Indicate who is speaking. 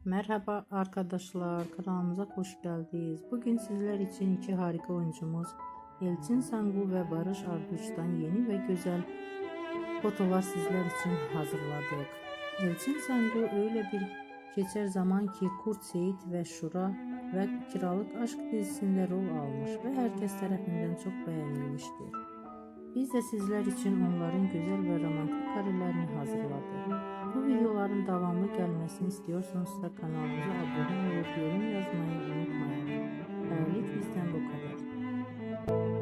Speaker 1: Merhaba arkadaşlar, kanalımıza hoş geldiniz. Bugün sizler için iki harika oyuncumuz Elçin Sangu ve Barış Arduç'tan yeni ve güzel fotolar sizler için hazırladık. Elçin Sangu öyle bir geçer zaman ki Kurt Seyit ve Şura ve Kiralık Aşk dizisinde rol almış ve herkes tarafından çok beğenilmiştir. Biz de sizler için onların güzel ve romantik karelerini hazırladık. Bu videoların devamlı gelmesini istiyorsanız da kanalımıza abone olup yorum yazmayı unutmayın. Böylelikle bizden bu kadar.